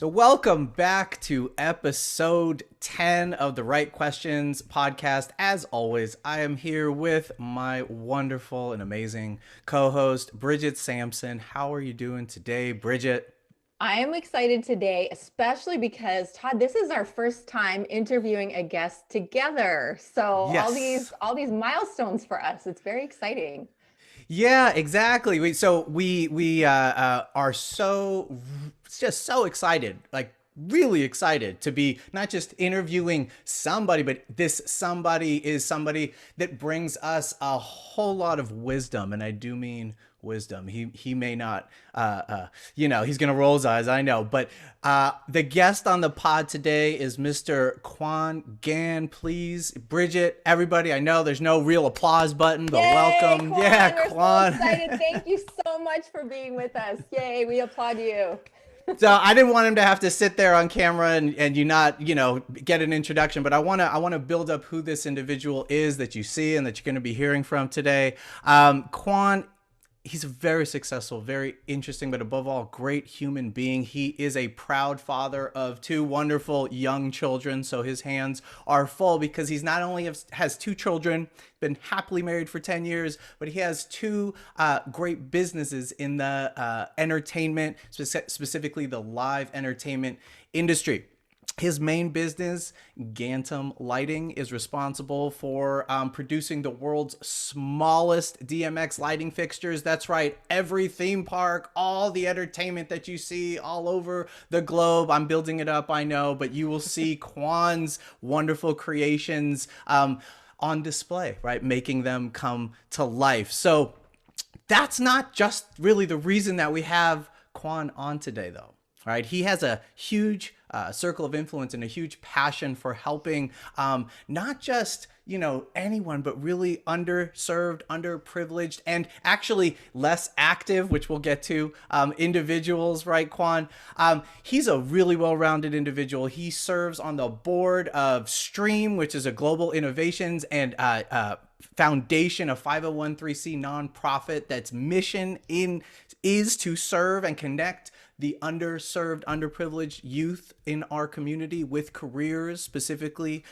So, welcome back to episode 10 of the Right Questions podcast. As always, I am here with my wonderful and amazing co host, Bridget Sampson. How are you doing today, Bridget? I am excited today, especially because Todd, this is our first time interviewing a guest together. So Yes. all these milestones for us. It's very exciting. Yeah, exactly. We are just so excited, like really excited to be not just interviewing somebody, but this somebody is somebody that brings us a whole lot of wisdom, and I do mean wisdom. He may not, he's gonna roll his eyes, I know, but the guest on the pod today is Mr. Quan Gan. Please, Bridget, everybody. I know there's no real applause button, but Yay, welcome. Yeah, Quan. We're so Quan. excited. Thank you so much for being with us. Yay, we applaud you. So I didn't want him to have to sit there on camera and you not, get an introduction, but I wanna build up who this individual is that you see and that you're gonna be hearing from today. Quan, he's a very successful, very interesting, but above all, great human being. He is a proud father of two wonderful young children. So his hands are full because he's not only has two children, been happily married for 10 years, but he has two great businesses in the entertainment, specifically the live entertainment industry. His main business, Gantom Lighting, is responsible for producing the world's smallest DMX lighting fixtures. That's right, every theme park, all the entertainment that you see all over the globe. I'm building it up, I know, but you will see Quan's wonderful creations on display, right? Making them come to life. So that's not just really the reason that we have Quan on today, though. Right, he has a huge circle of influence and a huge passion for helping not just anyone, but really underserved, underprivileged, and actually less active, which we'll get to, individuals. Right, Quan? He's a really well-rounded individual. He serves on the board of Stream, which is a global innovations and foundation, a 501c nonprofit that's mission is to serve and connect the underserved, underprivileged youth in our community with careers, specifically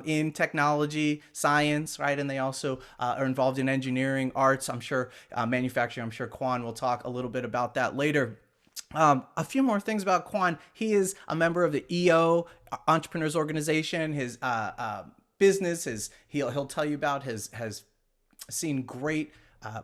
in technology, science, right? And they also are involved in engineering, arts, I'm sure, manufacturing. I'm sure Quan will talk a little bit about that later. A few more things about Quan. He is a member of the EO Entrepreneurs Organization. His business is he'll tell you about has seen great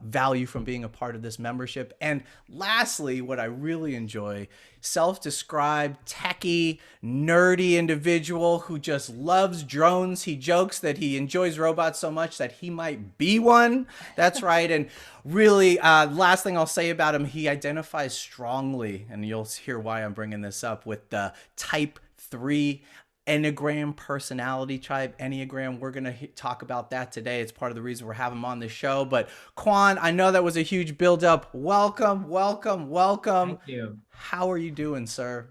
value from being a part of this membership. And lastly, what I really enjoy, self-described techie, nerdy individual who just loves drones. He jokes that he enjoys robots so much that he might be one. That's right. And really, last thing I'll say about him, he identifies strongly, and you'll hear why I'm bringing this up, with the type 3 Enneagram personality type. Enneagram, we're going to talk about that today. It's part of the reason we're having him on the show. But Quan, I know that was a huge buildup. Welcome, welcome, welcome. Thank you. How are you doing, sir?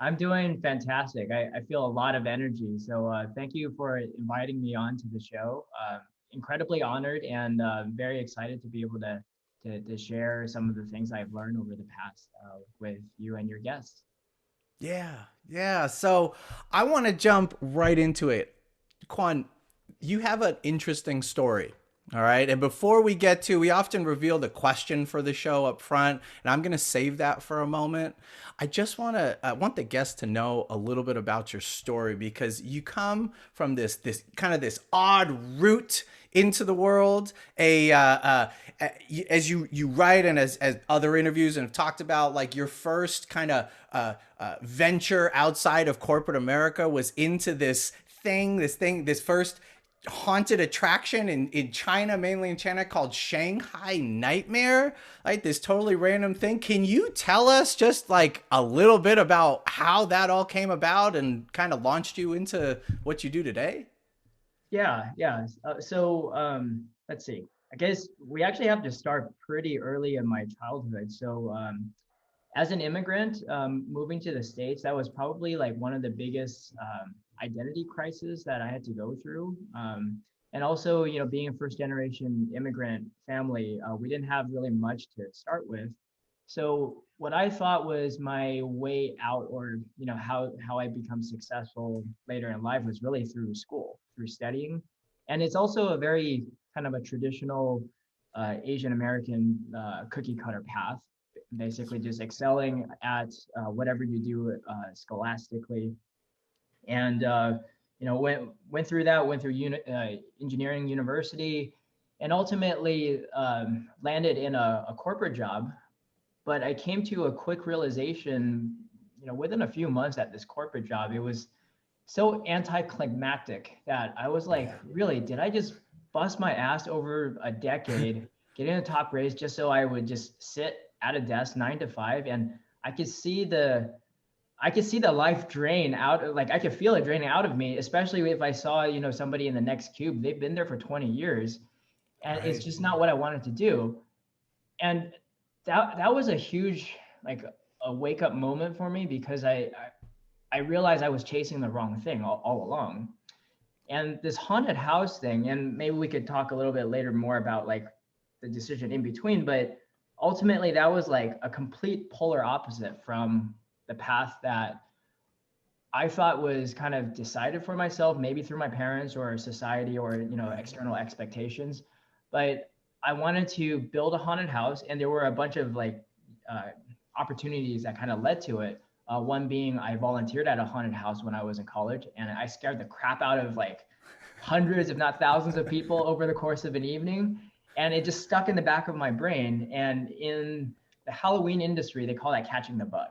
I'm doing fantastic. I feel a lot of energy. So thank you for inviting me on to the show. Incredibly honored and very excited to be able to share some of the things I've learned over the past with you and your guests. Yeah, yeah. So I want to jump right into it. Quan, you have an interesting story. All right. And before we get to, we often reveal the question for the show up front, and I'm going to save that for a moment. I want the guests to know a little bit about your story, because you come from this kind of this odd route into the world. As you write, and as other interviews and have talked about, like your first kind of venture outside of corporate America was into this first haunted attraction in China, mainly in China, called Shanghai Nightmare, like this totally random thing. Can you tell us just like a little bit about how that all came about and kind of launched you into what you do today? Yeah. Let's see. I guess we actually have to start pretty early in my childhood. So as an immigrant, moving to the States, that was probably like one of the biggest identity crises that I had to go through. And also, being a first generation immigrant family, we didn't have really much to start with. So what I thought was my way out, or how I become successful later in life, was really through school, through studying. And it's also a very kind of a traditional Asian American cookie cutter path, basically just excelling at whatever you do scholastically. And went through that, went through engineering university, and ultimately landed in a corporate job. But I came to a quick realization, within a few months at this corporate job, it was so anticlimactic that I was like, really, did I just bust my ass over a decade, getting a top raise just so I would just sit at a desk 9 to 5? And I could see the life drain out. Like I could feel it draining out of me, especially if I saw, somebody in the next cube, they've been there for 20 years and it's just not what I wanted to do. And that was a huge, like, a wake up moment for me, because I realized I was chasing the wrong thing all along. And this haunted house thing, and maybe we could talk a little bit later more about like the decision in between, but ultimately that was like a complete polar opposite from the path that I thought was kind of decided for myself, maybe through my parents or society or, external expectations. But I wanted to build a haunted house, and there were a bunch of like opportunities that kind of led to it. One being I volunteered at a haunted house when I was in college, and I scared the crap out of like hundreds, if not thousands of people over the course of an evening. And it just stuck in the back of my brain. And in the Halloween industry, they call that catching the bug.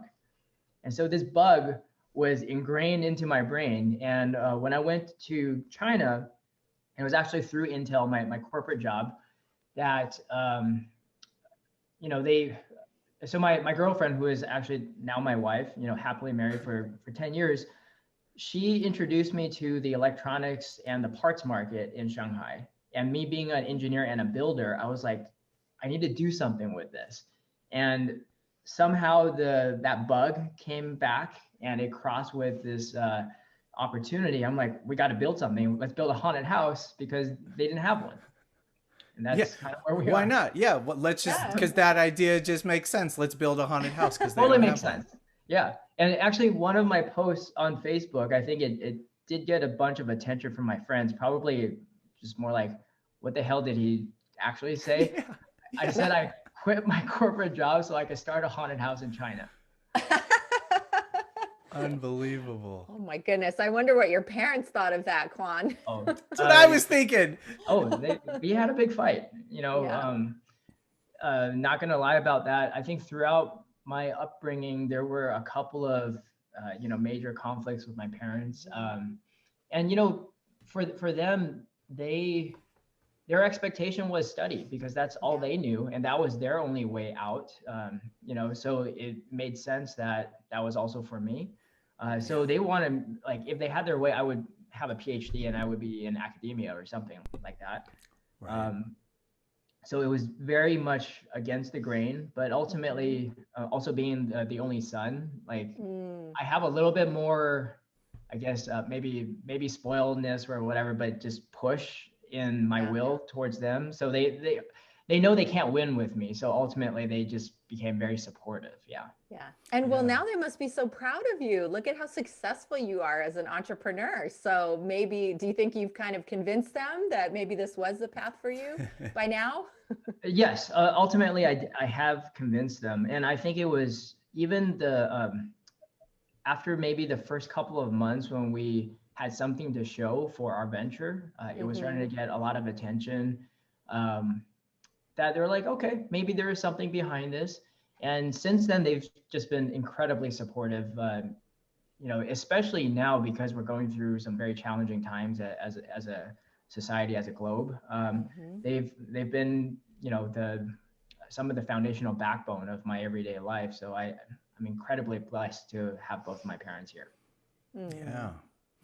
And so this bug was ingrained into my brain. And when I went to China, and it was actually through Intel, my corporate job, that, so my girlfriend, who is actually now my wife, happily married for 10 years, she introduced me to the electronics and the parts market in Shanghai. And me being an engineer and a builder, I was like, I need to do something with this. And somehow that bug came back and it crossed with this opportunity. I'm like, we got to build something. Let's build a haunted house, because they didn't have one. And that's kind of where we are. Why not? Yeah. Well, let's just, because that idea just makes sense. Let's build a haunted house, because totally makes sense. Yeah. And actually, one of my posts on Facebook, I think it did get a bunch of attention from my friends, probably just more like, what the hell did he actually say? Yeah. I said I quit my corporate job so I could start a haunted house in China. Unbelievable. Oh my goodness. I wonder what your parents thought of that, Quan. Oh, that's what I was thinking. We had a big fight, not going to lie about that. I think throughout my upbringing, there were a couple of, major conflicts with my parents. And, for them, their expectation was study, because that's all they knew. And that was their only way out. So it made sense that was also for me. So they wanted, like, if they had their way, I would have a PhD and I would be in academia or something like that. Right. So it was very much against the grain, but ultimately, also being the only son, like, I have a little bit more, I guess, maybe spoiledness or whatever, but just push in my will towards them. So they know they can't win with me. So ultimately they just became very supportive. Yeah. And well, now they must be so proud of you. Look at how successful you are as an entrepreneur. So maybe, do you think you've kind of convinced them that maybe this was the path for you by now? Yes. Ultimately I have convinced them. And I think it was even after maybe the first couple of months when we had something to show for our venture, it was starting to get a lot of attention, that they were like, okay, maybe there is something behind this. And since then, they've just been incredibly supportive, especially now, because we're going through some very challenging times as a society, as a globe. They've been, some of the foundational backbone of my everyday life. So I'm incredibly blessed to have both of my parents here.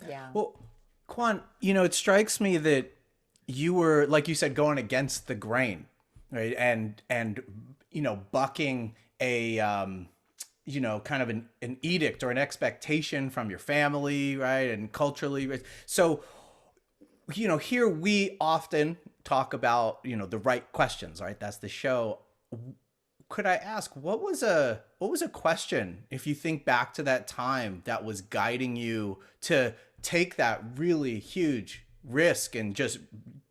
Yeah. Well, Quan, it strikes me that you were, like you said, going against the grain, right? And bucking a, kind of an edict or an expectation from your family, right? And culturally. So, here we often talk about, the right questions, right? That's the show. could I ask, what was a question, if you think back to that time, that was guiding you to take that really huge risk and just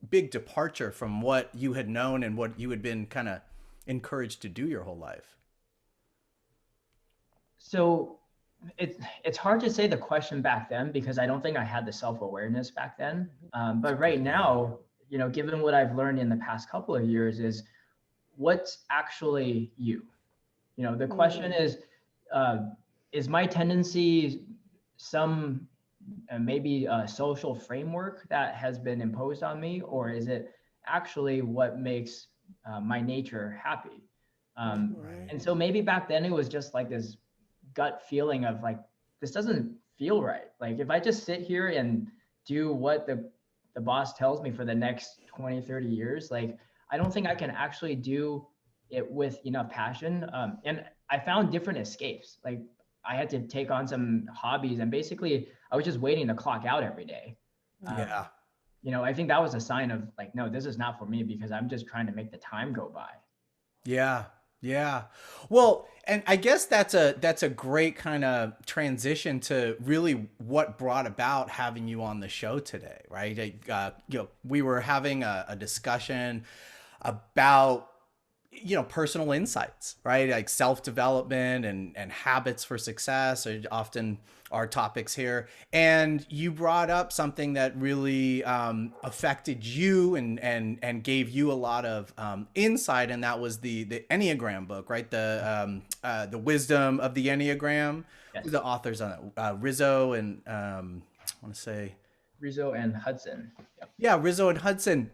big departure from what you had known and what you had been kind of encouraged to do your whole life? So it's hard to say the question back then because I don't think I had the self-awareness back then. But right now, given what I've learned in the past couple of years is what's actually you? The question is my tendency some maybe a social framework that has been imposed on me, or is it actually what makes my nature happy? Right. And so maybe back then it was just like this gut feeling of like, this doesn't feel right. Like if I just sit here and do what the boss tells me for the next 20, 30 years, like I don't think I can actually do it with enough passion. And I found different escapes. Like I had to take on some hobbies and basically I was just waiting to clock out every day. Yeah. I think that was a sign of like, no, this is not for me because I'm just trying to make the time go by. Yeah. Yeah. Well, and I guess that's a great kind of transition to really what brought about having you on the show today, right? We were having a discussion about personal insights, right? Like self-development and habits for success are often our topics here. And you brought up something that really affected you and gave you a lot of insight, and that was the Enneagram book, right? The Wisdom of the Enneagram. Yes. Who are the authors on it? Rizzo and I want to say Rizzo and Hudson. Yep. Yeah, Rizzo and Hudson.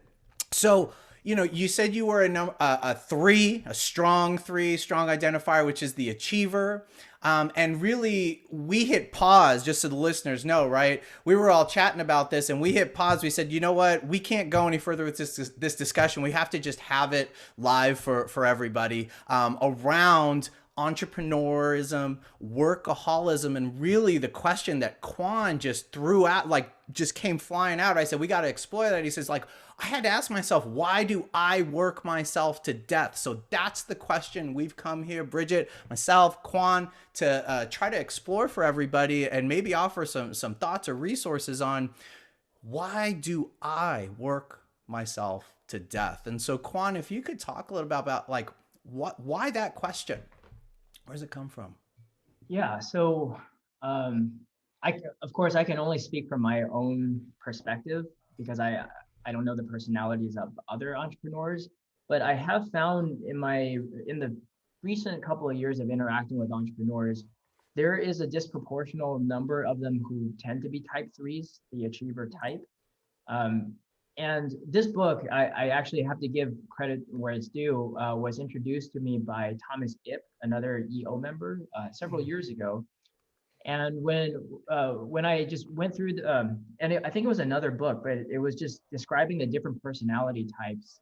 So, you said you were a three, a strong three, strong identifier, which is the achiever. And really, we hit pause, just so the listeners know, right? We were all chatting about this and we hit pause. We said, you know what? We can't go any further with this discussion. We have to just have it live for everybody around entrepreneurism, workaholism, and really the question that Quan just threw out, like just came flying out. I said, we got to explore that. He says, like, I had to ask myself, why do I work myself to death? So that's the question we've come here, Bridget, myself, Quan, to try to explore for everybody and maybe offer some thoughts or resources on why do I work myself to death? And so, Quan, if you could talk a little about like why that question? Where does it come from? Yeah, so of course I can only speak from my own perspective because I don't know the personalities of other entrepreneurs, but I have found in the recent couple of years of interacting with entrepreneurs, there is a disproportional number of them who tend to be type threes, the achiever type. And this book, I actually have to give credit where it's due, was introduced to me by Thomas Ip, another EO member, several years ago. And when I just went through I think it was another book, but it was just describing the different personality types.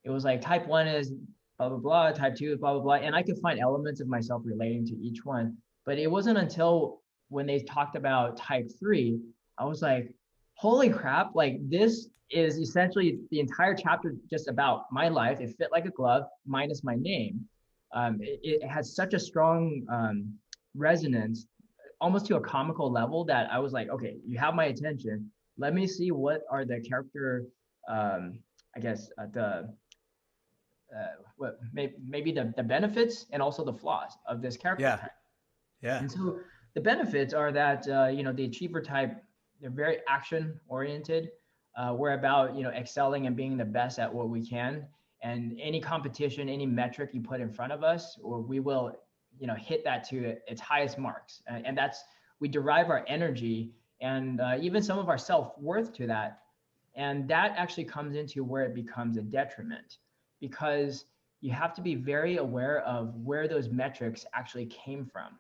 It was like type 1 is blah, blah, blah, type 2 is blah, blah, blah. And I could find elements of myself relating to each one. But it wasn't until when they talked about type 3, I was like, holy crap, like this is essentially the entire chapter just about my life. It fit like a glove, minus my name. It has such a strong resonance, almost to a comical level, that I was like, okay, you have my attention. Let me see what are the character, maybe the benefits and also the flaws of this character type. Yeah. And so the benefits are that the achiever type, they're very action oriented. We're about excelling and being the best at what we can, and any competition, any metric you put in front of us, or we will hit that to its highest marks. And that's, we derive our energy and even some of our self-worth to that. And that actually comes into where it becomes a detriment, because you have to be very aware of where those metrics actually came from.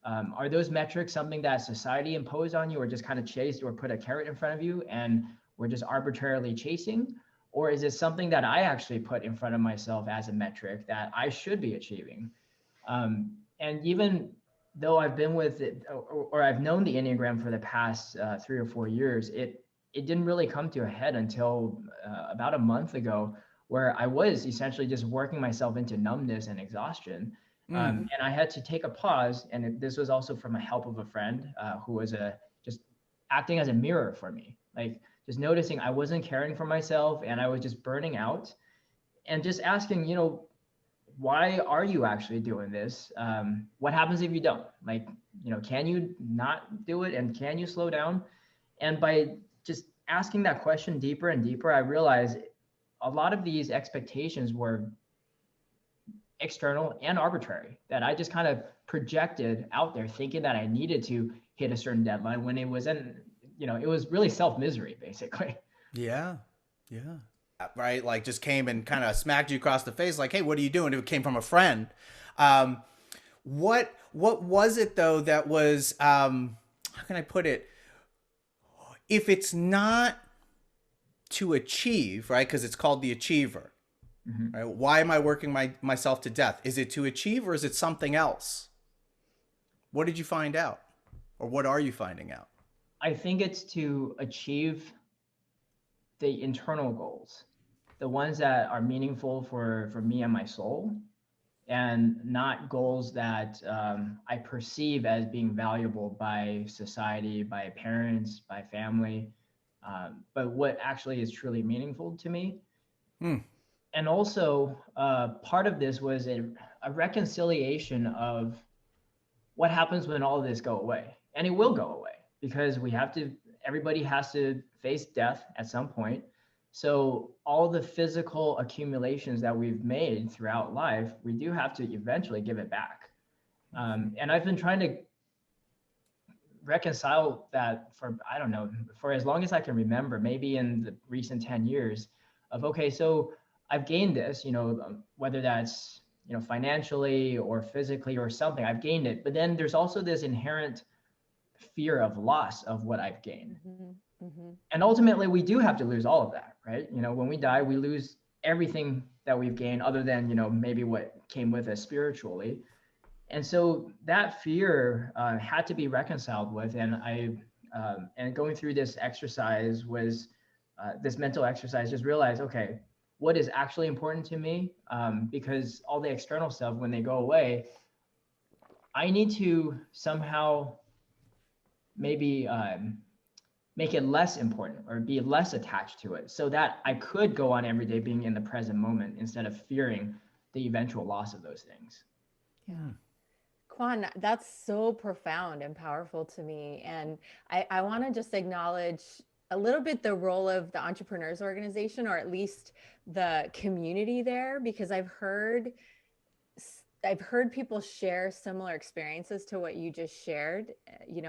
Are those metrics something that society imposed on you, or just kind of chased, or put a carrot in front of you and we're just arbitrarily chasing? Or is it something that I actually put in front of myself as a metric that I should be achieving? And even though I've been with it, or I've known the Enneagram for the past 3 or 4 years, it didn't really come to a head until about a month ago, where I was essentially just working myself into numbness and exhaustion. And I had to take a pause. And this was also from a help of a friend who was just acting as a mirror for me, like just noticing I wasn't caring for myself and I was just burning out, and just asking, why are you actually doing this? What happens if you don't? Like, can you not do it? And can you slow down? And by just asking that question deeper and deeper, I realized a lot of these expectations were external and arbitrary, that I just kind of projected out there thinking that I needed to hit a certain deadline when it wasn't, it was really self-misery basically. Yeah. Yeah. Right. Like just came and kind of smacked you across the face. Like, hey, what are you doing? It came from a friend. What was it though that was, how can I put it? If it's not to achieve, right? Because it's called the achiever. Mm-hmm. Right? Why am I working myself to death? Is it to achieve or is it something else? What did you find out? Or what are you finding out? I think it's to achieve the internal goals, the ones that are meaningful for me and my soul, and not goals that I perceive as being valuable by society, by parents, by family, but what actually is truly meaningful to me. And also, part of this was a reconciliation of what happens when all of this go away. And it will go away because everybody has to face death at some point. So all the physical accumulations that we've made throughout life, we do have to eventually give it back. And I've been trying to reconcile that for, I don't know, for as long as I can remember, maybe in the recent 10 years of, okay, so I've gained this, whether that's, financially or physically or something, I've gained it. But then there's also this inherent fear of loss of what I've gained. Mm-hmm. Mm-hmm. And ultimately we do have to lose all of that, right? When we die, we lose everything that we've gained other than, maybe what came with us spiritually. And so that fear had to be reconciled with. And and going through this exercise was this mental exercise, just realize, okay, what is actually important to me? Because all the external stuff, when they go away, I need to somehow maybe make it less important or be less attached to it so that I could go on every day being in the present moment instead of fearing the eventual loss of those things. Yeah. Quan, that's so profound and powerful to me. And I want to just acknowledge a little bit the role of the Entrepreneurs Organization, or at least the community there, because I've heard people share similar experiences to what you just shared.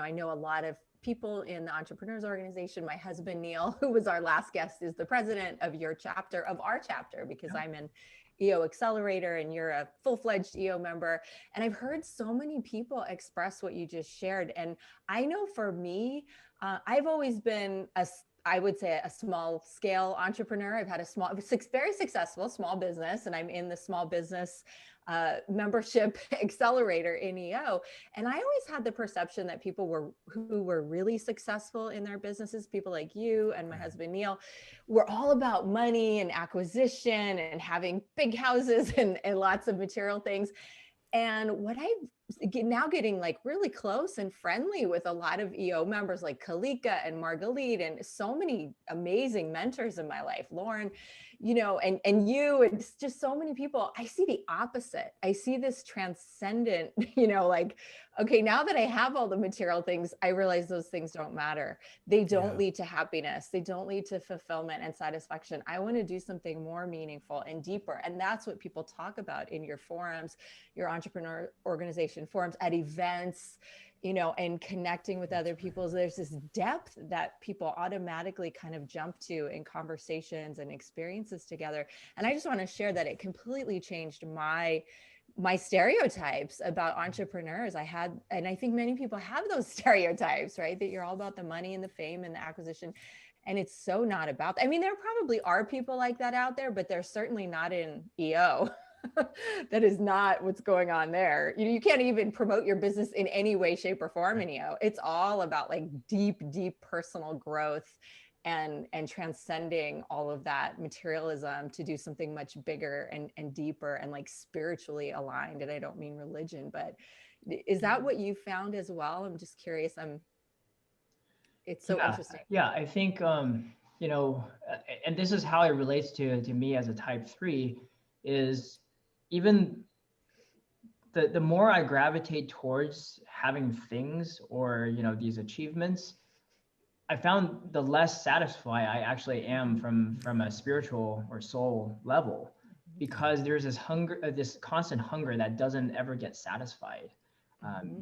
I know a lot of people in the Entrepreneurs Organization. My husband, Neil, who was our last guest, is the president of our chapter, because I'm in EO Accelerator and you're a full-fledged EO member. And I've heard so many people express what you just shared. And I know for me, I've always been I would say a small scale entrepreneur. I've had a very successful small business, and I'm in the small business membership accelerator in EO. And I always had the perception that people who were really successful in their businesses, people like you and my husband, Neil, were all about money and acquisition and having big houses and lots of material things. And what now getting like really close and friendly with a lot of EO members like Kalika and Margalit and so many amazing mentors in my life, Lauren, and you, and just so many people, I see the opposite. I see this transcendent, like, okay, now that I have all the material things, I realize those things don't matter. They don't lead to happiness. They don't lead to fulfillment and satisfaction. I want to do something more meaningful and deeper. And that's what people talk about in your forums, your entrepreneur organization forums, at events, and connecting with other people. There's this depth that people automatically kind of jump to in conversations and experiences together. And I just want to share that it completely changed my stereotypes about entrepreneurs. And I think many people have those stereotypes, right? That you're all about the money and the fame and the acquisition. And it's so not about, there probably are people like that out there, but they're certainly not in EO. That is not what's going on there. You can't even promote your business in any way, shape, or form in EO. It's all about like deep personal growth and transcending all of that materialism to do something much bigger and deeper and like spiritually aligned. And I don't mean religion, but is that what you found as well? I'm just curious. It's so interesting. Yeah, I think you know, and this is how it relates to me as a type 3, is even the more I gravitate towards having things or, you know, these achievements, I found the less satisfied I actually am from a spiritual or soul level, because there's this hunger, this constant hunger that doesn't ever get satisfied.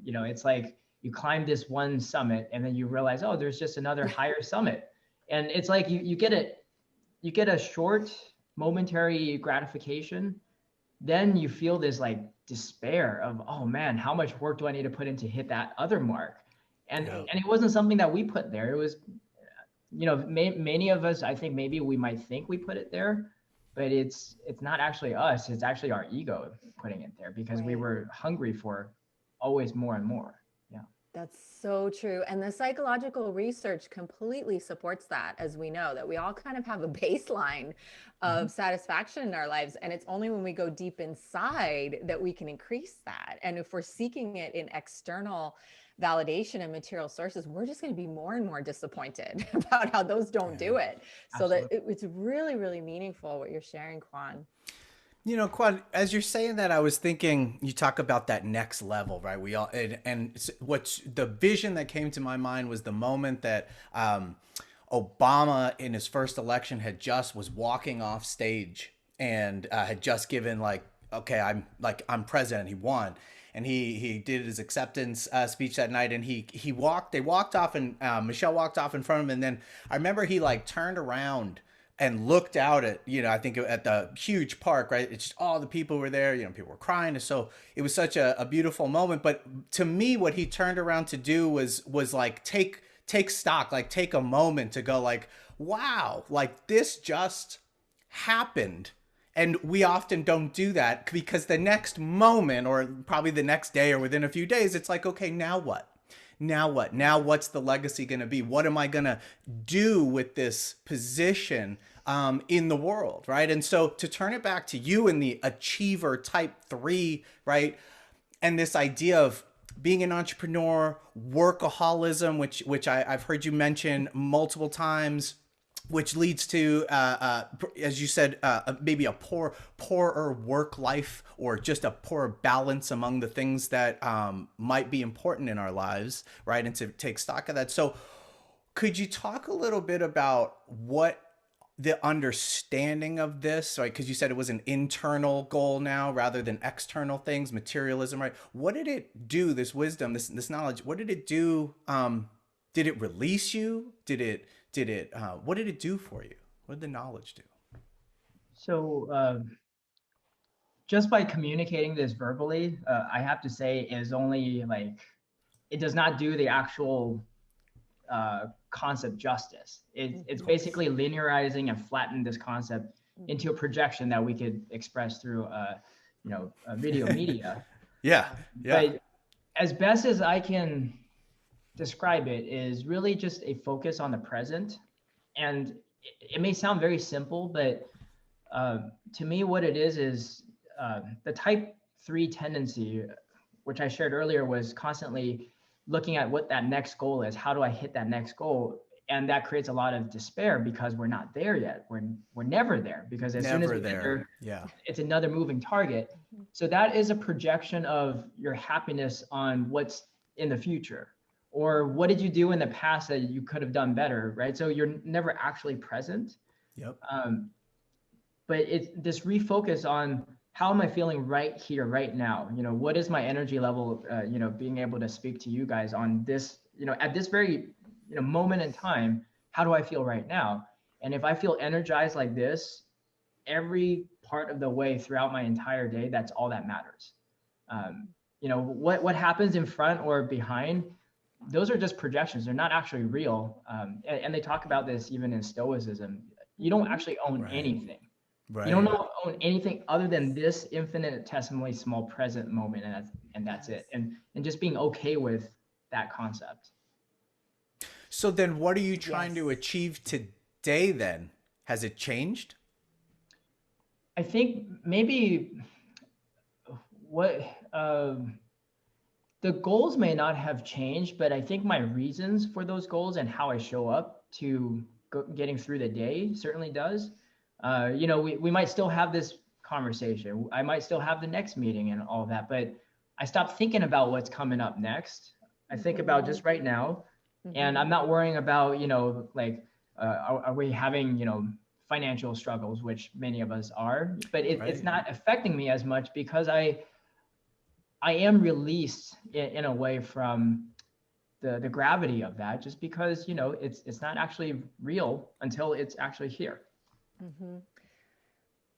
You know, it's like you climb this one summit and then you realize, oh, there's just another higher summit, and it's like you get a short momentary gratification, then you feel this like despair of, oh man, how much work do I need to put in to hit that other mark? And it wasn't something that we put there. It was, you know, many of us, I think maybe we might think we put it there, but it's not actually us. It's actually our ego putting it there, because we were hungry for always more and more. Yeah. That's so true. And the psychological research completely supports that, as we know that we all kind of have a baseline of satisfaction in our lives. And it's only when we go deep inside that we can increase that. And if we're seeking it in external validation and material sources, we're just going to be more and more disappointed about how those don't do it. So that it's really, really meaningful what you're sharing, Quan. You know, Quan, as you're saying that, I was thinking, you talk about that next level, right? We all, and what's the vision that came to my mind was the moment that Obama in his first election was walking off stage and had just given like, okay, I'm president. He won. And he did his acceptance speech that night, and they walked off, and Michelle walked off in front of him. And then I remember he like turned around and looked out at, you know, I think at the huge park, right? It's just all the people were there, you know, people were crying. And so it was such a beautiful moment. But to me, what he turned around to do was like take stock, like take a moment to go like, wow, like this just happened. And we often don't do that, because the next moment, or probably the next day or within a few days, it's like, okay, now what? Now what? Now what's the legacy going to be? What am I going to do with this position in the world, right? And so to turn it back to you and the achiever type 3, right? And this idea of being an entrepreneur, workaholism, which I've heard you mention multiple times, which leads to, as you said, maybe a poorer work life, or just a poor balance among the things that might be important in our lives, right? And to take stock of that. So could you talk a little bit about what the understanding of this, right? Because you said it was an internal goal now rather than external things, materialism, right? What did it do, this wisdom, this knowledge, what did it do? Did it release you? What did it do for you? What did the knowledge do? So just by communicating this verbally, I have to say is only like, it does not do the actual concept justice. It's basically linearizing and flattening this concept into a projection that we could express through, you know, video media. Yeah. But as best as I can describe it, is really just a focus on the present. And it may sound very simple, but to me, what it is the type 3 tendency, which I shared earlier, was constantly looking at what that next goal is. How do I hit that next goal? And that creates a lot of despair, because we're not there yet. We're never there, because as soon as we get there, it's another moving target. So that is a projection of your happiness on what's in the future, or what did you do in the past that you could have done better, right? So you're never actually present. But it's this refocus on, how am I feeling right here, right now? You know, what is my energy level, you know, being able to speak to you guys on this, you know, at this very, you know, moment in time, how do I feel right now? And if I feel energized like this, every part of the way throughout my entire day, that's all that matters. You know, what happens in front or behind, those are just projections. They're not actually real. And they talk about this even in Stoicism. You don't actually own anything. You don't own anything other than this infinitesimally small present moment, and that's it. And just being okay with that concept. So then what are you trying to Yes. achieve today then? Has it changed? I think maybe what the goals may not have changed, but I think my reasons for those goals and how I show up to getting through the day certainly does. We might still have this conversation. I might still have the next meeting and all of that, but I stop thinking about what's coming up next. I think about Mm-hmm. just right now, and Mm-hmm. I'm not worrying about, like, are we having, financial struggles, which many of us are, but it's Right. not affecting me as much because I am released in a way from the gravity of that, just because it's not actually real until it's actually here. Mm-hmm.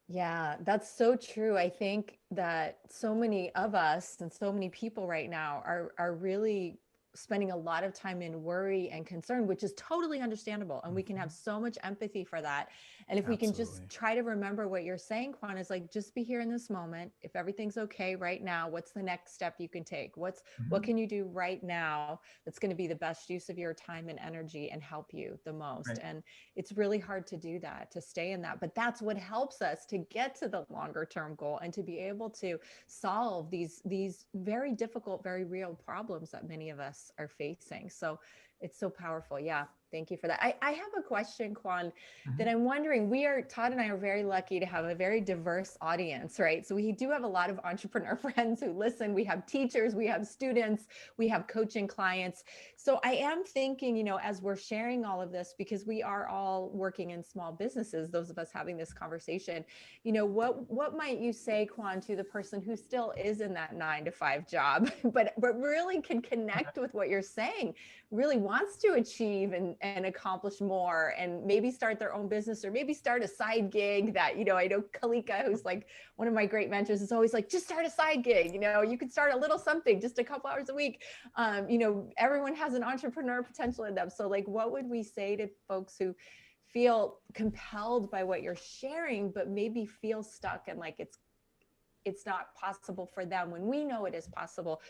Yeah, that's so true. I think that so many of us and so many people right now are really spending a lot of time in worry and concern, which is totally understandable. And we can have so much empathy for that. And if we can just Absolutely. try to remember what you're saying, Quan, is like, just be here in this moment. If everything's okay right now, what's the next step you can take? What Mhm. can you do right now that's going to be the best use of your time and energy and help you the most? Right. And it's really hard to do that, to stay in that, but that's what helps us to get to the longer term goal and to be able to solve these very difficult, very real problems that many of us are facing. So it's so powerful. Yeah, thank you for that. I have a question, Quan, that Mhm. I'm wondering. Todd and I are very lucky to have a very diverse audience, right? So we do have a lot of entrepreneur friends who listen. We have teachers, we have students, we have coaching clients. So I am thinking, as we're sharing all of this, because we are all working in small businesses, those of us having this conversation, what might you say, Quan, to the person who still is in that 9 to 5 job, but really can connect with what you're saying, really wants to achieve and accomplish more, and maybe start their own business, or maybe start a side gig that, I know Kalika, who's like one of my great mentors, is always like, just start a side gig. You could start a little something, just a couple hours a week. Everyone has an entrepreneur potential in them. So like, what would we say to folks who feel compelled by what you're sharing, but maybe feel stuck and like it's not possible for them, when we know it is possible?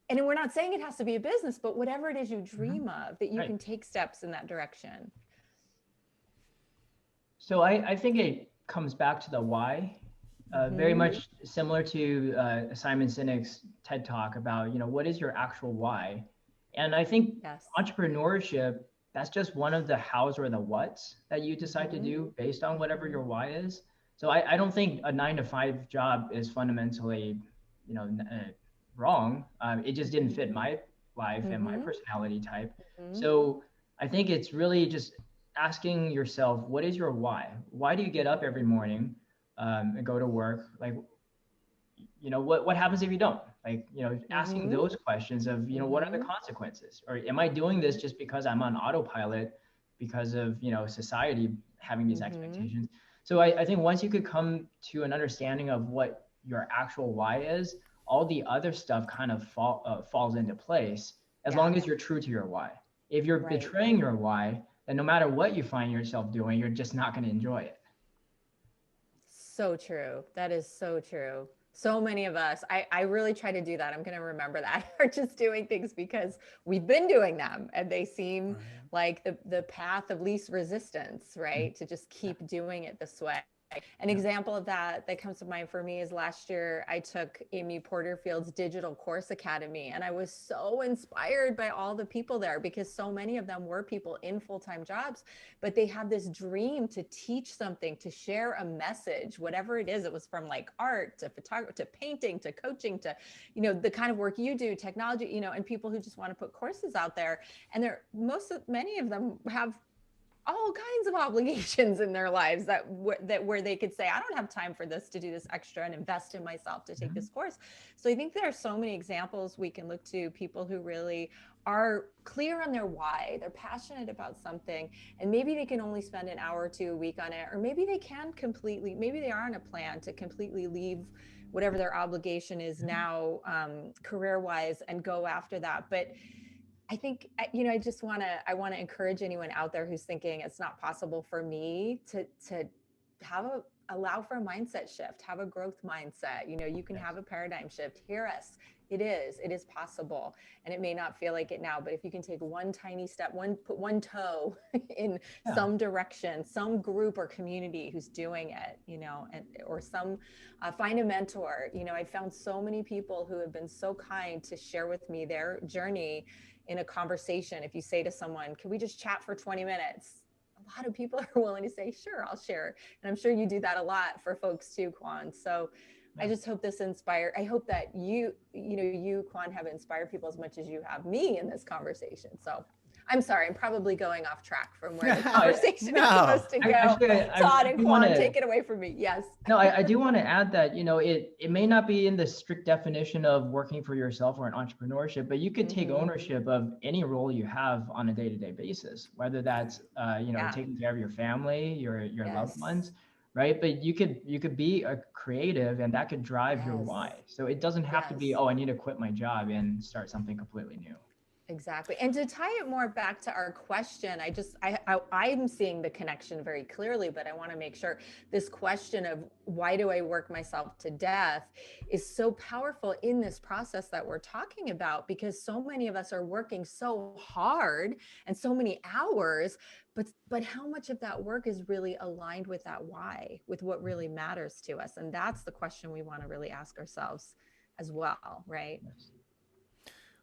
And we're not saying it has to be a business, but whatever it is you Mhm. dream of, that you Right. can take steps in that direction. So I think it comes back to the why, very Mm-hmm. much similar to Simon Sinek's TED Talk about, what is your actual why? And I think Yes. entrepreneurship, that's just one of the hows or the whats that you decide to Mm-hmm. do based on whatever Mm-hmm. your why is. So I don't think a 9 to 5 job is fundamentally, you know, wrong. It just didn't fit my life and my Mm-hmm. personality type. Mm-hmm. So I think it's really just asking yourself, what is your why? Why do you get up every morning and go to work? Like, what happens if you don't? Like, asking Mm-hmm. those questions of, what are the Mm-hmm. consequences? Or am I doing this just because I'm on autopilot because of, society having these Mm-hmm. expectations? So I think once you could come to an understanding of what your actual why is, all the other stuff kind of falls into place as Yeah. long as you're true to your why. If you're Right. betraying your why, then no matter what you find yourself doing, you're just not going to enjoy it. So true. That is so true. So many of us, I really try to do that. I'm going to remember that, are just doing things because we've been doing them and they seem Right. like the path of least resistance, Mhm. right? To just Yeah. keep doing it this way. An Yeah. example of that comes to mind for me is last year I took Amy Porterfield's Digital Course Academy, and I was so inspired by all the people there, because so many of them were people in full-time jobs, but they have this dream to teach something, to share a message, whatever it is. It was from like art to photography to painting to coaching to, the kind of work you do, technology, and people who just want to put courses out there. And many of them have all kinds of obligations in their lives that where they could say, I don't have time for this, to do this extra and invest in myself to take Mhm. this course. So I think there are so many examples we can look to, people who really are clear on their why, they're passionate about something, and maybe they can only spend an hour or two a week on it, or maybe maybe they are on a plan to completely leave whatever their obligation is Mhm. now, career wise, and go after that. But I think, I want to encourage anyone out there who's thinking it's not possible for me to allow for a mindset shift, have a growth mindset. You know, you can have a paradigm shift. Hear us. It is possible. And it may not feel like it now, but if you can take one tiny step, put one toe in some direction, some group or community who's doing it, you know, or find a mentor. You know, I found so many people who have been so kind to share with me their journey in a conversation. If you say to someone, can we just chat for 20 minutes? A lot of people are willing to say, sure, I'll share. And I'm sure you do that a lot for folks too, Quan. So I just hope this I hope that you, Quan, have inspired people as much as you have me in this conversation. So I'm sorry, I'm probably going off track from where the conversation is supposed to go. Todd and Quan, take it away from me. Yes. No, I do want to add that, you know, it may not be in the strict definition of working for yourself or an entrepreneurship, but you could take ownership of any role you have on a day-to-day basis, whether that's, taking care of your family, your loved ones, right? But you could be a creative, and that could drive your why. So it doesn't have to be, oh, I need to quit my job and start something completely new. Exactly. And to tie it more back to our question, I'm seeing the connection very clearly, but I want to make sure this question of why do I work myself to death is so powerful in this process that we're talking about, because so many of us are working so hard and so many hours, but how much of that work is really aligned with that why, with what really matters to us? And that's the question we want to really ask ourselves as well, right? Yes.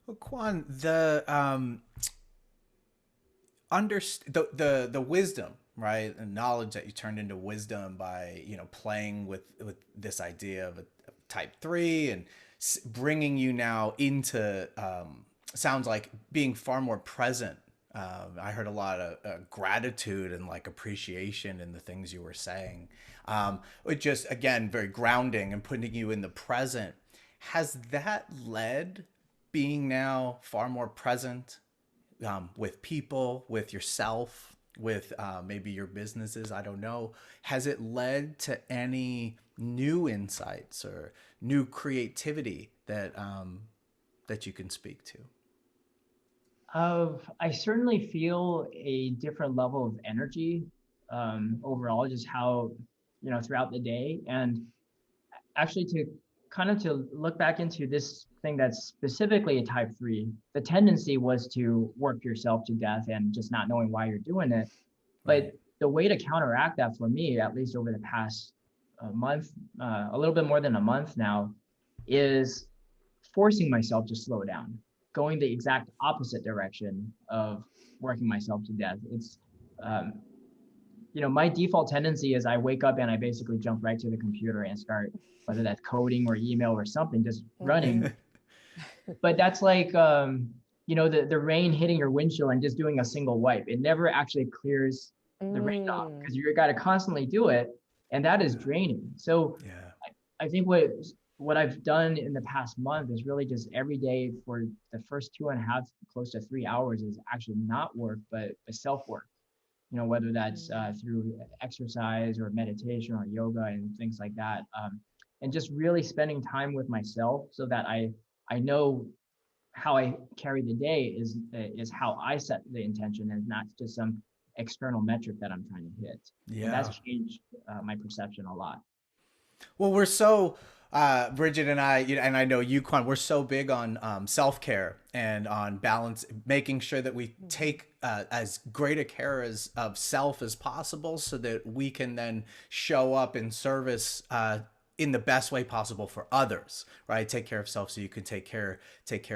Well, Quan, the wisdom, right, and knowledge that you turned into wisdom by, you know, playing with this idea of a type 3 and bringing you now into sounds like being far more present. I heard a lot of gratitude and like appreciation in the things you were saying. It just, again, very grounding and putting you in the present. Has that led being now far more present with people, with yourself, with maybe your businesses? I don't know. Has it led to any new insights or new creativity that that you can speak to? I certainly feel a different level of energy overall, just how, you know, throughout the day. And actually to look back into this thing that's specifically a type 3, the tendency was to work yourself to death and just not knowing why you're doing it. But the way to counteract that for me, at least over the past month, a little bit more than a month now, is forcing myself to slow down, going the exact opposite direction of working myself to death. It's, my default tendency is I wake up and I basically jump right to the computer and start, whether that's coding or email or something, just running. But that's like, the rain hitting your windshield and just doing a single wipe. It never actually clears the rain off, because you got to constantly do it. And that is draining. So I think what I've done in the past month is really just every day for the first 2.5, close to 3 hours is actually not work, but self-work. You know, whether that's through exercise or meditation or yoga and things like that. And just really spending time with myself so that I know how I carry the day is how I set the intention, and not just some external metric that I'm trying to hit. Yeah. And that's changed my perception a lot. Well, we're so, Bridget and I, and I know you, Quan, we're so big on self-care and on balance, making sure that we take as great a care of self as possible so that we can then show up in service in the best way possible for others, right? Take care of self so you can take care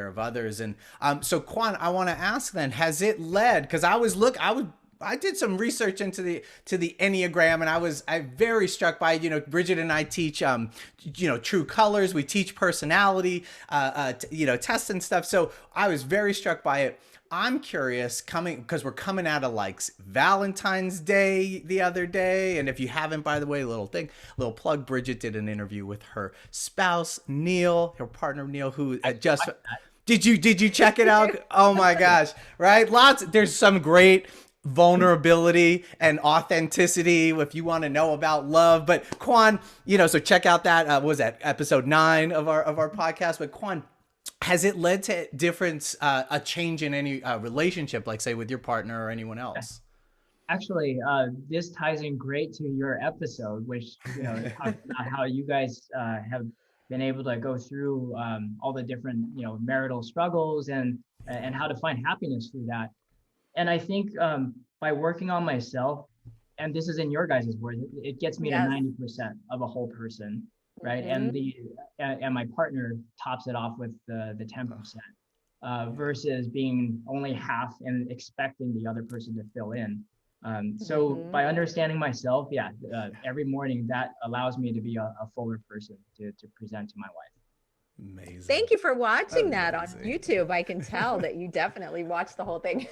of others. And so Quan, I want to ask then, has it led, because I did some research into the Enneagram, and I'm very struck by, Bridget and I teach, true colors. We teach personality, tests and stuff. So I was very struck by it. I'm curious, because we're coming out of like Valentine's Day the other day. And if you haven't, by the way, little plug, Bridget did an interview with her spouse, Neil, her partner, Neil, who just, did you check it out? Oh my gosh. Right. There's some great vulnerability and authenticity if you want to know about love. But Quan, so check out that, what was that, episode 9 of our podcast. But Quan, has it led to a change in any relationship, like say with your partner or anyone else? Actually, this ties in great to your episode, which, talks about how you guys have been able to go through all the different, marital struggles and how to find happiness through that. And I think by working on myself, and this is in your guys' words, it gets me to Yes. 90% of a whole person, right? Mhm. And my partner tops it off with the 10%, versus being only half and expecting the other person to fill in. So Mhm. by understanding myself, yeah, every morning that allows me to be a fuller person to present to my wife. Amazing. Thank you for watching that on Amazing. YouTube. I can tell that you definitely watched the whole thing.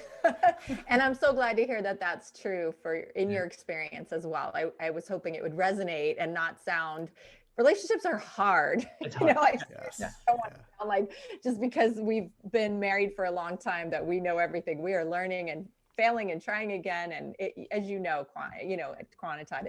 And I'm so glad to hear that that's true for in your experience as well. I was hoping it would resonate and not sound, relationships are hard. It's hard. I Yes. don't want Yeah. to sound like just because we've been married for a long time that we know everything. We are learning and failing and trying again. And as you know, Quan and Todd,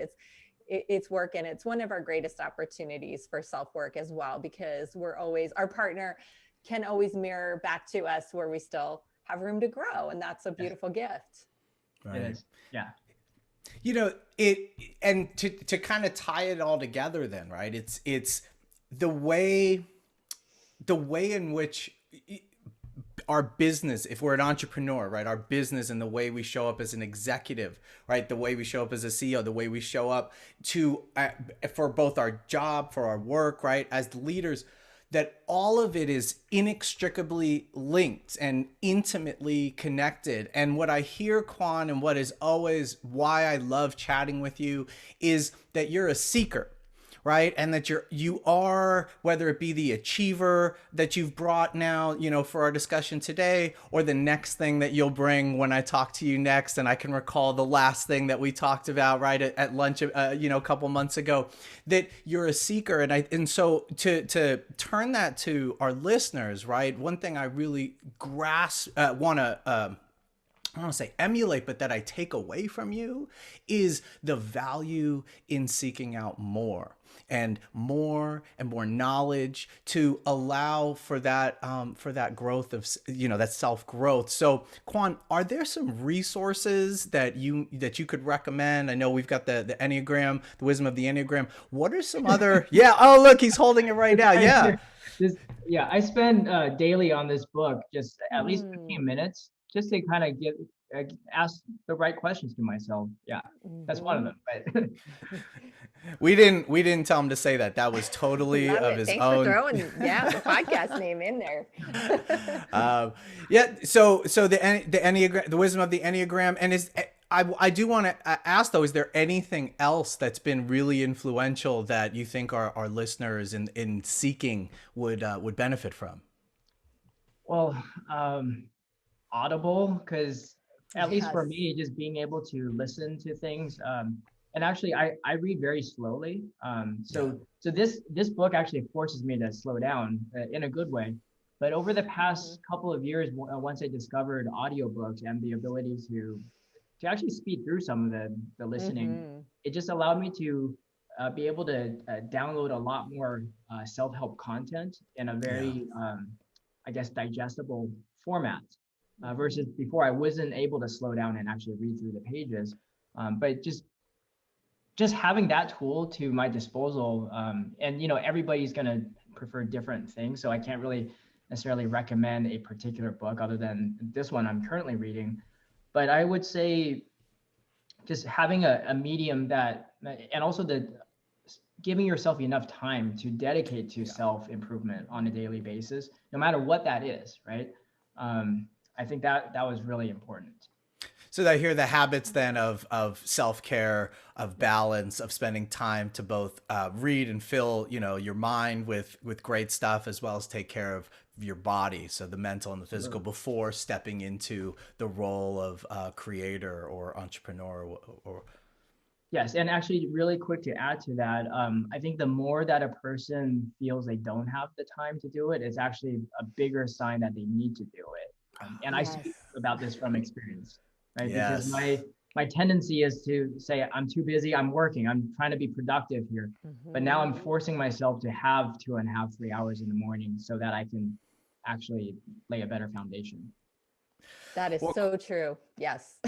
it's work, and it's one of our greatest opportunities for self-work as well, because our partner can always mirror back to us where we still have room to grow, and that's a beautiful gift. Right. It is. Yeah. And to kind of tie it all together then, right? It's the way in which our business, if we're an entrepreneur, right, our business and the way we show up as an executive, right, the way we show up as a CEO, the way we show up for both our job, for our work, right, as leaders, that all of it is inextricably linked and intimately connected. And what I hear, Quan, and what is always why I love chatting with you, is that you're a seeker, right? And that you are, whether it be the achiever that you've brought now, for our discussion today, or the next thing that you'll bring when I talk to you next. And I can recall the last thing that we talked about right at lunch, a couple months ago, that you're a seeker. And so to turn that to our listeners, right? One thing I really I don't want to say emulate, but that I take away from you is the value in seeking out more and more knowledge to allow for that growth of, that self growth. So, Quan, are there some resources that you could recommend? I know we've got the Enneagram, the wisdom of the Enneagram. What are some other? Yeah. Oh, look, he's holding it right now. Yeah. I spend daily on this book, just at least Mm. 15 minutes, just to kind of ask the right questions to myself. Yeah, that's one of them. But We didn't tell him to say that. That was totally Love of it. his Thanks for own. throwing the podcast name in there. Yeah. So the Enneagram, the wisdom of the Enneagram, and I do want to ask though, is there anything else that's been really influential that you think our listeners in seeking would benefit from? well, Audible, because at least for Yes. me, just being able to listen to things. And actually, I read very slowly. So this book actually forces me to slow down in a good way. But over the past couple of years, once I discovered audiobooks and the ability to actually speed through some of the listening, it just allowed me to be able to download a lot more self-help content in a Yeah. very, I guess, digestible format. Versus before, I wasn't able to slow down and actually read through the pages. But just having that tool to my disposal, and everybody's gonna prefer different things, so I can't really necessarily recommend a particular book other than this one I'm currently reading. But I would say just having a medium and also giving yourself enough time to dedicate to self improvement on a daily basis, no matter what that is, right? I think that was really important. So I hear the habits then of self-care, of balance, of spending time to both read and fill, your mind with great stuff, as well as take care of your body, so the mental and the physical, before stepping into the role of creator or entrepreneur. Yes, and actually, really quick to add to that, I think the more that a person feels they don't have the time to do it, it's actually a bigger sign that they need to do it. And I speak about this from experience, right? Because Yes. my tendency is to say, I'm too busy, I'm working, I'm trying to be productive here. But now I'm forcing myself to have 2.5, 3 hours in the morning so that I can actually lay a better foundation. That is so true. Yes.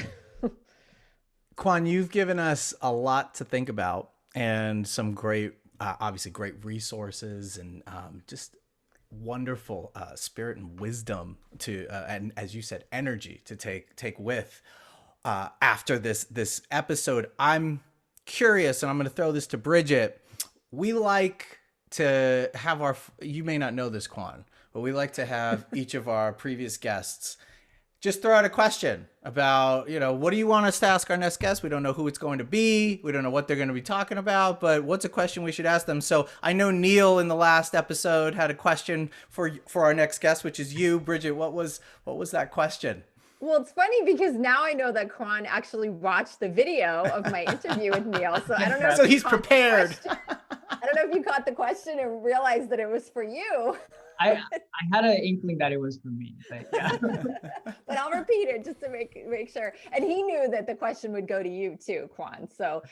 Quan, you've given us a lot to think about and some great, obviously great resources and just wonderful spirit and wisdom to, and as you said, energy to take with after this episode. I'm curious, and I'm going to throw this to Bridget. We like to have you may not know this, Quan, but we like to have each of our previous guests just throw out a question about, what do you want us to ask our next guest? We don't know who it's going to be. We don't know what they're going to be talking about, but what's a question we should ask them? So I know Neil in the last episode had a question for our next guest, which is you, Bridget. What was that question? Well, it's funny because now I know that Quan actually watched the video of my interview with Neil. So I don't know. So he's prepared. I don't know if you caught the question and realized that it was for you. I had an inkling that it was for me, but yeah. But I'll repeat it just to make sure. And he knew that the question would go to you too, Quan. So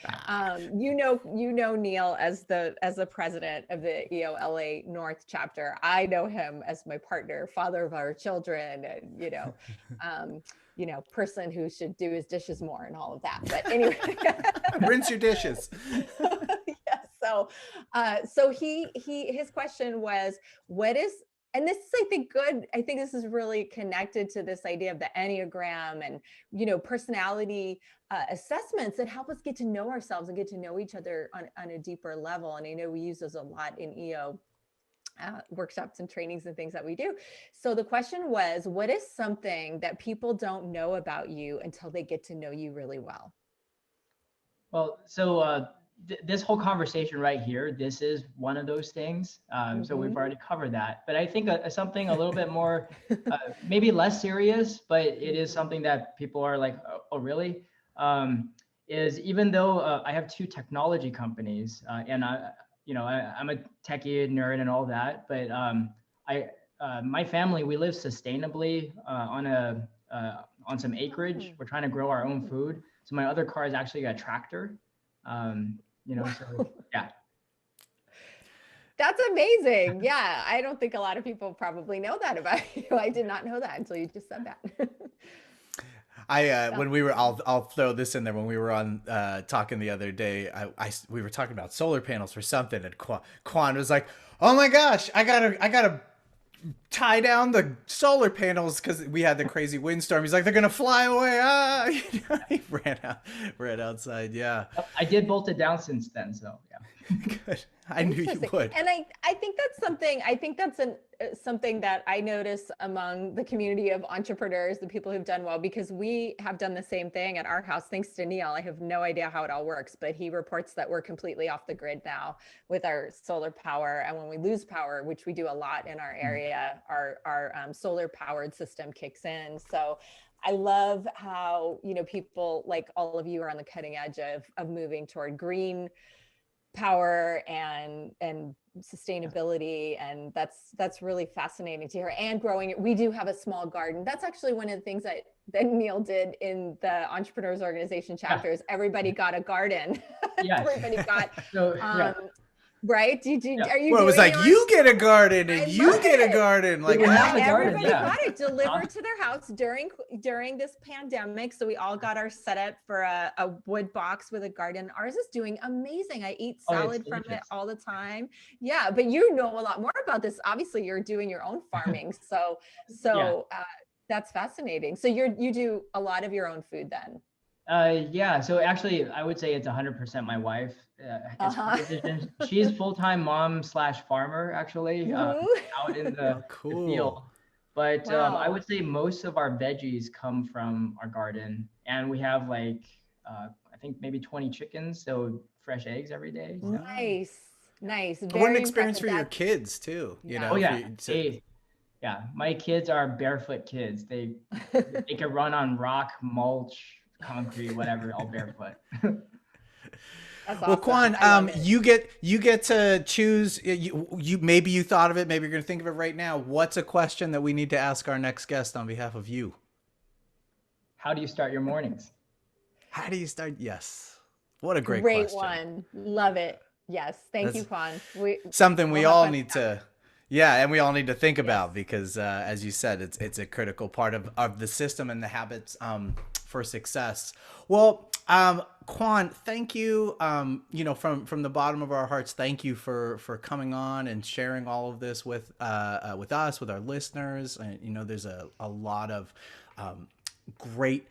you know Neil as the president of the EOLA North chapter. I know him as my partner, father of our children, and person who should do his dishes more and all of that. But anyway, rinse your dishes. So his question was, what is, and this is, I think this is really connected to this idea of the Enneagram and, personality assessments that help us get to know ourselves and get to know each other on a deeper level. And I know we use those a lot in EO workshops and trainings and things that we do. So the question was, what is something that people don't know about you until they get to know you really well? Well, so this whole conversation right here, this is one of those things. So we've already covered that. But I think something a little bit more, maybe less serious, but it is something that people are like, oh, really? Is even though I have 2 technology companies and I'm a techie nerd and all that, but my family, we live sustainably on some acreage. We're trying to grow our own food. So my other car is actually a tractor. So yeah. That's amazing. Yeah. I don't think a lot of people probably know that about you. I did not know that until you just said that. When we were, I'll throw this in there. When we were on talking the other day, we were talking about solar panels or something, and Quan was like, "Oh my gosh, I gotta tie down the solar panels because we had the crazy windstorm." He's like, "They're gonna fly away!" He ran outside. Yeah, I did bolt it down since then, so yeah. Good. I knew you would. And I think that's something. I think that's something that I notice among the community of entrepreneurs, the people who've done well, because we have done the same thing at our house. Thanks to Neil, I have no idea how it all works, but he reports that we're completely off the grid now with our solar power. And when we lose power, which we do a lot in our area, our solar powered system kicks in. So I love how, people like all of you are on the cutting edge of moving toward green power and sustainability, and that's really fascinating to hear. And growing it, we do have a small garden. That's actually one of the things that Neil did in the Entrepreneurs Organization chapters. Everybody got a garden. Yes. Everybody got right? Are you? Well, it was like you get a garden and you get a garden. Like everybody got it delivered to their house during this pandemic. So we all got our setup for a wood box with a garden. Ours is doing amazing. I eat salad from it all the time. Yeah, but you know a lot more about this. Obviously, you're doing your own farming. So that's fascinating. So you do a lot of your own food then. Yeah. So actually, I would say it's 100% my wife. She's full-time mom/farmer, actually, out in the field. But I would say most of our veggies come from our garden, and we have I think maybe 20 chickens, so fresh eggs every day. So. Nice. What an experience for your kids too. Oh yeah. My kids are barefoot kids. They can run on rock, mulch, concrete, whatever, all barefoot. That's awesome. Well, Quan, you get to choose. You maybe you thought of it. Maybe you're going to think of it right now. What's a question that we need to ask our next guest on behalf of you? How do you start your mornings? How do you start? Yes. What a great question. One. Love it. Yes. Thank you, Quan. Something we all need to. Yeah, and we all need to think about because, as you said, it's a critical part of the system and the habits for success. Well, Quan, thank you. You know, from the bottom of our hearts, thank you for coming on and sharing all of this with us, with our listeners. And you know, there's a lot of great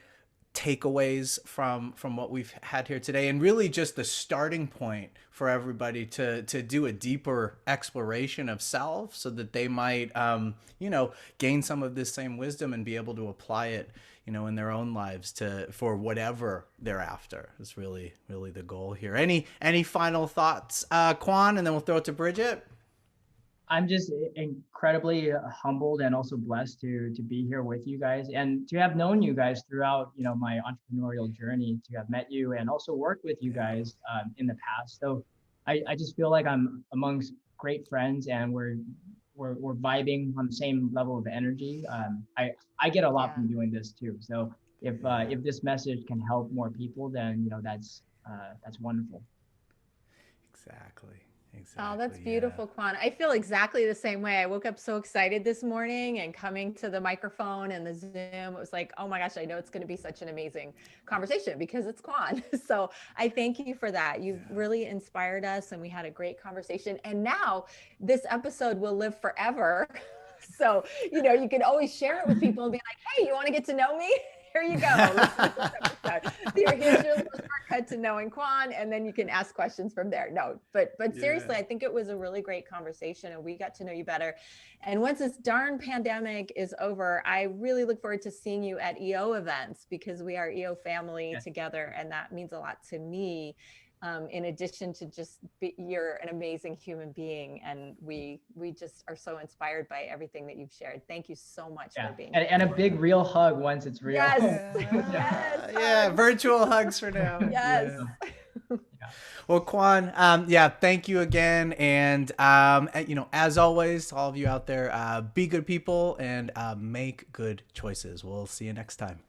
takeaways from what we've had here today, and really just the starting point for everybody to do a deeper exploration of self, so that they might you know, gain some of this same wisdom and be able to apply it, you know, in their own lives for whatever they're after. Is really the goal here. Any final thoughts, Quan, and then we'll throw it to Bridget. I'm just incredibly humbled and also blessed to be here with you guys, and to have known you guys throughout, you know, my entrepreneurial journey, to have met you and also worked with you guys in the past. So I just feel like I'm amongst great friends, and we're vibing on the same level of energy. I get a lot from doing this too. So if this message can help more people, then, you know, that's wonderful. Exactly. Oh, that's beautiful, Quan. I feel exactly the same way. I woke up so excited this morning, and coming to the microphone and the Zoom, it was like, oh my gosh, I know it's going to be such an amazing conversation because it's Quan. So I thank you for that. You've really inspired us, and we had a great conversation. And now this episode will live forever. So, you know, you can always share it with people and be like, hey, you want to get to know me? Here you go. Here's your little shortcut to knowing Quan, and then you can ask questions from there. No, but seriously, I think it was a really great conversation, and we got to know you better. And once this darn pandemic is over, I really look forward to seeing you at EO events, because we are EO family together, and that means a lot to me. In addition to just you're an amazing human being, and we just are so inspired by everything that you've shared. Thank you so much for being here. And a big real hug once it's real. Yes. Yeah, virtual hugs for now. Yes. Well, Quan, thank you again. And, you know, as always, all of you out there, be good people and make good choices. We'll see you next time.